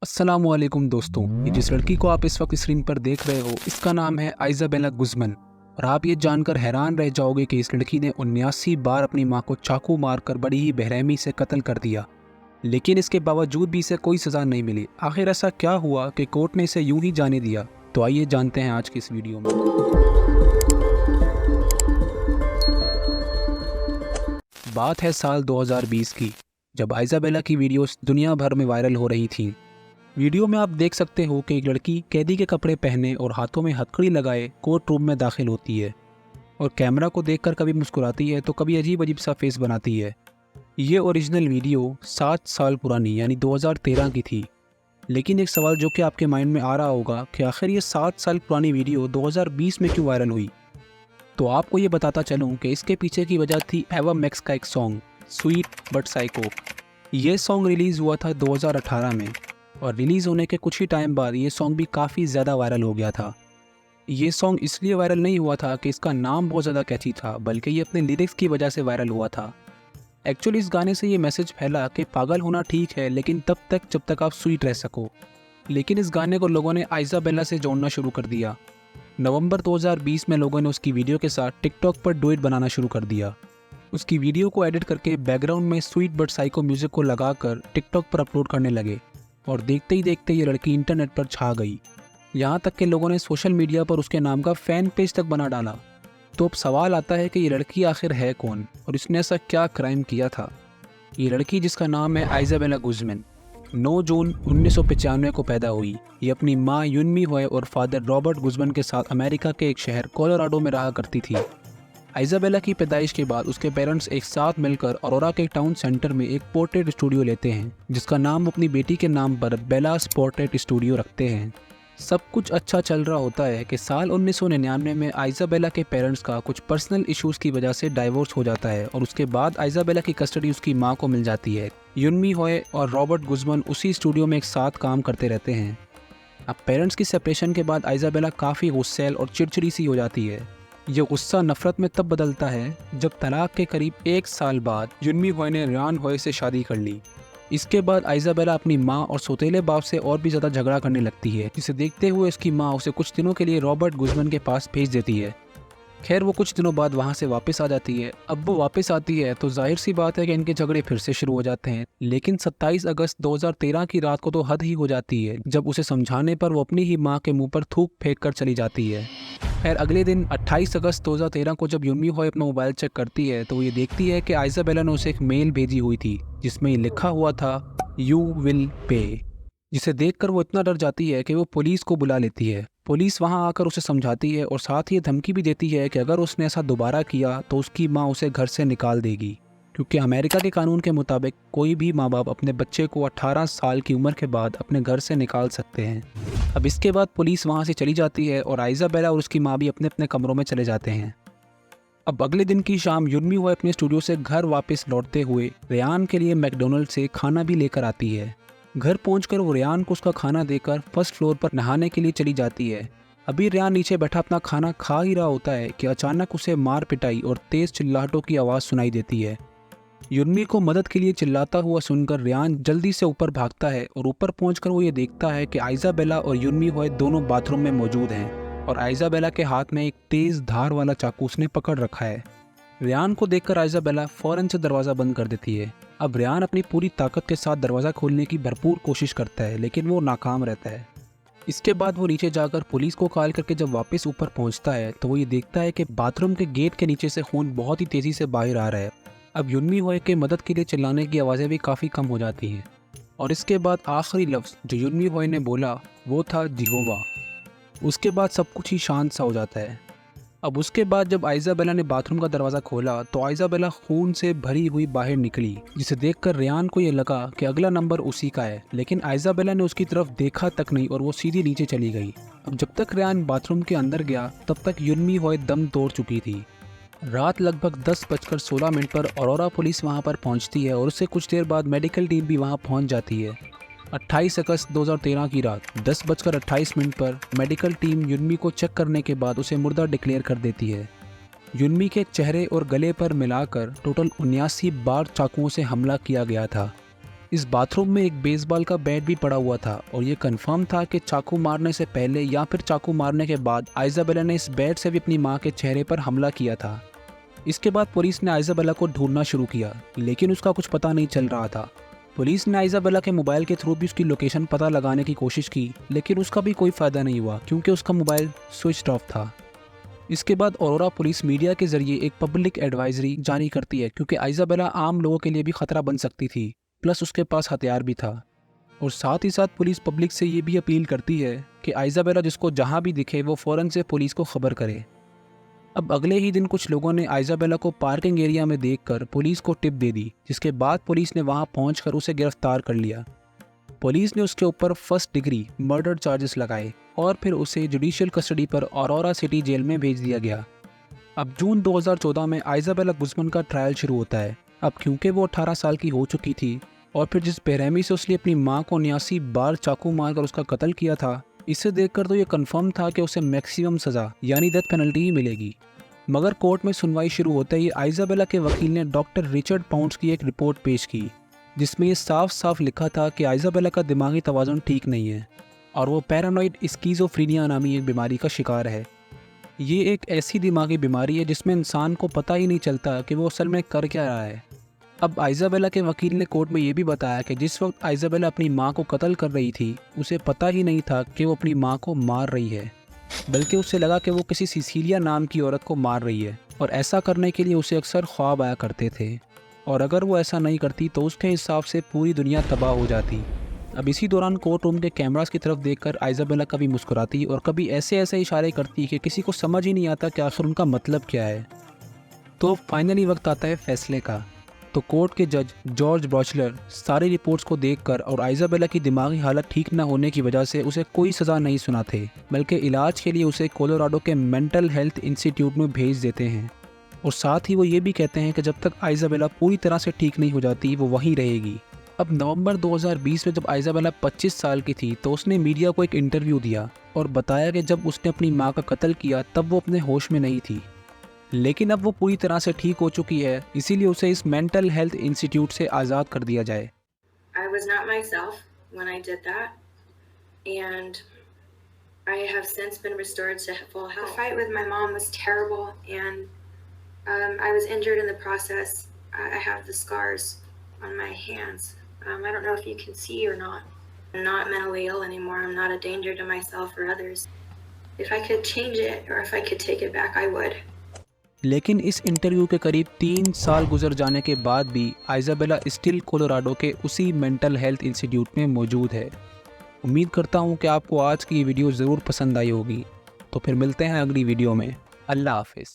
अस्सलामुअलैकुम दोस्तों, ये जिस लड़की को आप इस वक्त स्क्रीन पर देख रहे हो इसका नाम है आइज़ाबेला गुज़मन। और आप ये जानकर हैरान रह जाओगे कि इस लड़की ने 79 बार अपनी मां को चाकू मारकर बड़ी ही बेरहमी से कत्ल कर दिया, लेकिन इसके बावजूद भी इसे कोई सज़ा नहीं मिली। आखिर ऐसा क्या हुआ कि कोर्ट ने इसे यूं ही जाने दिया? तो आइए जानते हैं आज की इस वीडियो में। बात है साल 2020 की, जब आइज़ाबेला की वीडियोस दुनिया भर में वायरल हो रही थीं। वीडियो में आप देख सकते हो कि एक लड़की कैदी के कपड़े पहने और हाथों में हथकड़ी लगाए कोर्ट रूम में दाखिल होती है और कैमरा को देखकर कभी मुस्कुराती है तो कभी अजीब अजीब सा फेस बनाती है। ये ओरिजिनल वीडियो 7 साल पुरानी यानी 2013 की थी। लेकिन एक सवाल जो कि आपके माइंड में आ रहा होगा कि आखिर ये 7 साल पुरानी वीडियो 2020 में क्यों वायरल हुई? तो आपको ये बताता चलूँ कि इसके पीछे की वजह थी एवा मैक्स का एक सॉन्ग स्वीट बट साइको। ये सॉन्ग रिलीज़ हुआ था 2018 में और रिलीज़ होने के कुछ ही टाइम बाद ये सॉन्ग भी काफ़ी ज़्यादा वायरल हो गया था। ये सॉन्ग इसलिए वायरल नहीं हुआ था कि इसका नाम बहुत ज़्यादा कैची था, बल्कि ये अपने लिरिक्स की वजह से वायरल हुआ था। एक्चुअली इस गाने से ये मैसेज फैला कि पागल होना ठीक है, लेकिन तब तक जब तक आप स्वीट रह सको। लेकिन इस गाने को लोगों ने आइज़ाबेला से जोड़ना शुरू कर दिया। नवंबर 2020 में लोगों ने उसकी वीडियो के साथ टिकटॉक पर डुएट बनाना शुरू कर दिया। उसकी वीडियो को एडिट करके बैकग्राउंड में स्वीट बट साइको म्यूज़िक को लगाकर टिकटॉक पर अपलोड करने लगे और देखते ही देखते ये लड़की इंटरनेट पर छा गई। यहाँ तक कि लोगों ने सोशल मीडिया पर उसके नाम का फ़ैन पेज तक बना डाला। तो अब सवाल आता है कि ये लड़की आखिर है कौन और इसने ऐसा क्या क्राइम किया था? ये लड़की जिसका नाम है आइज़ाबेला गुज़मन 9 जून 1995 को पैदा हुई। ये अपनी माँ युनमी होए और फादर रॉबर्ट गुज़मन के साथ अमेरिका के एक शहर कोलोराडो में रहा करती थी। आइज़ाबेला की पैदाइश के बाद उसके पेरेंट्स एक साथ मिलकर अरोरा के टाउन सेंटर में एक पोर्ट्रेट स्टूडियो लेते हैं, जिसका नाम अपनी बेटी के नाम पर बेलास पोर्ट्रेट स्टूडियो रखते हैं। सब कुछ अच्छा चल रहा होता है कि साल 1999 में आइज़ाबेला के पेरेंट्स का कुछ पर्सनल इश्यूज़ की वजह से डाइवोर्स हो जाता है और उसके बाद आइज़ाबेला की कस्टडी उसकी माँ को मिल जाती है। युनमी होए और रॉबर्ट गुज़मन उसी स्टूडियो में एक साथ काम करते रहते हैं। अब पेरेंट्स की सेपरेशन के बाद आइज़ाबेला काफ़ी गुस्सैल और चिड़चिड़ी सी हो जाती है। ये गुस्सा नफरत में तब बदलता है जब तलाक के करीब 1 साल बाद युनमी होए ने रियान होए से शादी कर ली। इसके बाद आइज़ाबेला अपनी माँ और सौतेले बाप से और भी ज़्यादा झगड़ा करने लगती है, जिसे देखते हुए उसकी माँ उसे कुछ दिनों के लिए रॉबर्ट गुज़मन के पास भेज देती है। खैर वो कुछ दिनों बाद वहाँ से वापस आ जाती है। अब वो वापस आती है तो जाहिर सी बात है कि इनके झगड़े फिर से शुरू हो जाते हैं। लेकिन 27 अगस्त 2013 की रात को तो हद ही हो जाती है, जब उसे समझाने पर वो अपनी ही माँ के मुंह पर थूक फेंक कर चली जाती है। खैर अगले दिन 28 अगस्त 2013 को जब युनमी होए अपना मोबाइल चेक करती है तो ये देखती है कि आइज़ाबेला ने उसे एक मेल भेजी हुई थी जिसमें लिखा हुआ था यू विल पे, जिसे देखकर वो इतना डर जाती है कि वो पुलिस को बुला लेती है। पुलिस वहां आकर उसे समझाती है और साथ ही धमकी भी देती है कि अगर उसने ऐसा दोबारा किया तो उसकी माँ उसे घर से निकाल देगी, क्योंकि अमेरिका के कानून के मुताबिक कोई भी माँ बाप अपने बच्चे को 18 साल की उम्र के बाद अपने घर से निकाल सकते हैं। अब इसके बाद पुलिस वहाँ से चली जाती है और आइज़ाबेला और उसकी माँ भी अपने अपने कमरों में चले जाते हैं। अब अगले दिन की शाम युनमी होए अपने स्टूडियो से घर वापस लौटते हुए रेयान के लिए मैकडोनल्ड से खाना भी लेकर आती है। घर पहुंचकर वो रेयान को उसका खाना देकर फर्स्ट फ्लोर पर नहाने के लिए चली जाती है। अभी रेयान नीचे बैठा अपना खाना खा ही रहा होता है कि अचानक उसे मार पिटाई और तेज चिल्लाहटों की आवाज़ सुनाई देती है। युनमी को मदद के लिए चिल्लाता हुआ सुनकर रेयान जल्दी से ऊपर भागता है और ऊपर पहुंचकर वो ये देखता है कि आइज़ाबेला और युनमी होए दोनों बाथरूम में मौजूद हैं और आइज़ाबेला के हाथ में एक तेज धार वाला चाकू उसने पकड़ रखा है। रेयान को देखकर आइज़ाबेला फौरन से दरवाज़ा बंद कर देती है। अब रेयान अपनी पूरी ताकत के साथ दरवाज़ा खोलने की भरपूर कोशिश करता है, लेकिन वो नाकाम रहता है। इसके बाद वो नीचे जाकर पुलिस को कॉल करके जब वापस ऊपर पहुंचता है तो वो ये देखता है कि बाथरूम के गेट के नीचे से खून बहुत ही तेज़ी से बाहर आ रहा है। अब युनमी होए के मदद के लिए चिल्लाने की आवाज़ें भी काफ़ी कम हो जाती हैं और इसके बाद आखिरी लफ्ज़ जो युनमी होए ने बोला वो था जिहोवा। उसके बाद सब कुछ ही शांत सा हो जाता है। अब उसके बाद जब आइज़ाबेला ने बाथरूम का दरवाज़ा खोला तो आइज़ाबेला खून से भरी हुई बाहर निकली, जिसे देखकर रेयान को ये लगा कि अगला नंबर उसी का है, लेकिन आइज़ाबेला ने उसकी तरफ देखा तक नहीं और वो सीधी नीचे चली गई। अब जब तक रेयान बाथरूम के अंदर गया तब तक युनमी होए दम तोड़ चुकी थी। रात लगभग 10:16 पर अरोरा पुलिस वहां पर पहुंचती है और उससे कुछ देर बाद मेडिकल टीम भी वहां पहुंच जाती है। 28 अगस्त 2013 की रात 10:28 पर मेडिकल टीम युनमी को चेक करने के बाद उसे मुर्दा डिक्लेयर कर देती है। युनमी के चेहरे और गले पर मिलाकर टोटल 79 बार चाकुओं से हमला किया गया था। इस बाथरूम में एक बेसबॉल का बैट भी पड़ा हुआ था और ये कंफर्म था कि चाकू मारने से पहले या फिर चाकू मारने के बाद आइजाबेला ने इस बैट से भी अपनी मां के चेहरे पर हमला किया था। इसके बाद पुलिस ने आइजाबेला को ढूंढना शुरू किया, लेकिन उसका कुछ पता नहीं चल रहा था। पुलिस ने आइजाबेला के मोबाइल के थ्रू भी उसकी लोकेशन पता लगाने की कोशिश की, लेकिन उसका भी कोई फ़ायदा नहीं हुआ क्योंकि उसका मोबाइल स्विच ऑफ था। इसके बाद ऑरोरा पुलिस मीडिया के जरिए एक पब्लिक एडवाइजरी जारी करती है क्योंकि आइजाबेला आम लोगों के लिए भी खतरा बन सकती थी, प्लस उसके पास हथियार भी था। और साथ ही साथ पुलिस पब्लिक से ये भी अपील करती है कि आइजाबेला जिसको जहाँ भी दिखे वो फ़ौरन से पुलिस को खबर करे। अब अगले ही दिन कुछ लोगों ने आइजाबेला को पार्किंग एरिया में देखकर पुलिस को टिप दे दी, जिसके बाद पुलिस ने वहां पहुंचकर उसे गिरफ्तार कर लिया। पुलिस ने उसके ऊपर फर्स्ट डिग्री मर्डर चार्जेस लगाए और फिर उसे जुडिशियल कस्टडी पर ऑरोरा सिटी जेल में भेज दिया गया। अब जून 2014 में आइजाबेला गुज़मन का ट्रायल शुरू होता है। अब क्योंकि वो 18 साल की हो चुकी थी और फिर जिस बेरहमी से उसने अपनी मां को 89 बार चाकू मारकर उसका कत्ल किया था, इसे देखकर तो ये कंफर्म था कि उसे मैक्सिमम सज़ा यानी डेथ पेनल्टी ही मिलेगी। मगर कोर्ट में सुनवाई शुरू होते ही आइजाबेला के वकील ने डॉक्टर रिचर्ड पाउंड्स की एक रिपोर्ट पेश की, जिसमें ये साफ साफ लिखा था कि आइजाबेला का दिमागी तवाज़ुन ठीक नहीं है और वो पैरानॉइड स्किज़ोफ्रेनिया नामी एक बीमारी का शिकार है। ये एक ऐसी दिमागी बीमारी है जिसमें इंसान को पता ही नहीं चलता कि वो असल में कर क्या रहा है। अब आइजाबेला के वकील ने कोर्ट में ये भी बताया कि जिस वक्त आइजाबेला अपनी मां को कत्ल कर रही थी, उसे पता ही नहीं था कि वो अपनी मां को मार रही है, बल्कि उसे लगा कि वो किसी सिसिलिया नाम की औरत को मार रही है और ऐसा करने के लिए उसे अक्सर ख्वाब आया करते थे और अगर वो ऐसा नहीं करती तो उसके हिसाब से पूरी दुनिया तबाह हो जाती। अब इसी दौरान कोर्ट रूम के कैमरास की तरफ देखकर आइजाबेला कभी मुस्कुराती और कभी ऐसे ऐसे इशारे करती कि किसी को समझ ही नहीं आता कि आखिर उनका मतलब क्या है। तो फाइनली वक्त आता है फैसले का। तो कोर्ट के जज जॉर्ज बॉचलर सारी रिपोर्ट्स को देखकर और आइजाबेला की दिमागी हालत ठीक न होने की वजह से उसे कोई सज़ा नहीं सुनाते, बल्कि इलाज के लिए उसे कोलोराडो के मेंटल हेल्थ इंस्टीट्यूट में भेज देते हैं। और साथ ही वो ये भी कहते हैं कि जब तक आइजाबेला पूरी तरह से ठीक नहीं हो जाती वो वहीं रहेगी। अब नवंबर 2020 में जब आइजाबेला 25 साल की थी तो उसने मीडिया को एक इंटरव्यू दिया और बताया कि जब उसने अपनी मां का कत्ल किया तब वो अपने होश में नहीं थी, लेकिन अब वो पूरी तरह से ठीक हो चुकी है, इसीलिए उसे इस मेंटल हेल्थ इंस्टीट्यूट से आज़ाद कर दिया जाए। I was not myself when I did that, and I have since been restored to full health. The fight with my mom was terrible, and I was injured in the process. I have the scars on my hands. I don't know if you can see or not. I'm not mentally ill anymore. I'm not a danger to myself or others. If I could change it or if I could take it back, I would. लेकिन इस interview के करीब 3 साल गुजर जाने के बाद भी आइजाबेला स्टिल कोलोराडो के उसी मेंटल हेल्थ इंस्टीट्यूट में मौजूद है। उम्मीद करता हूँ कि आपको आज की ये वीडियो ज़रूर पसंद आई होगी। तो फिर मिलते हैं अगली वीडियो में। अल्लाह हाफिज़।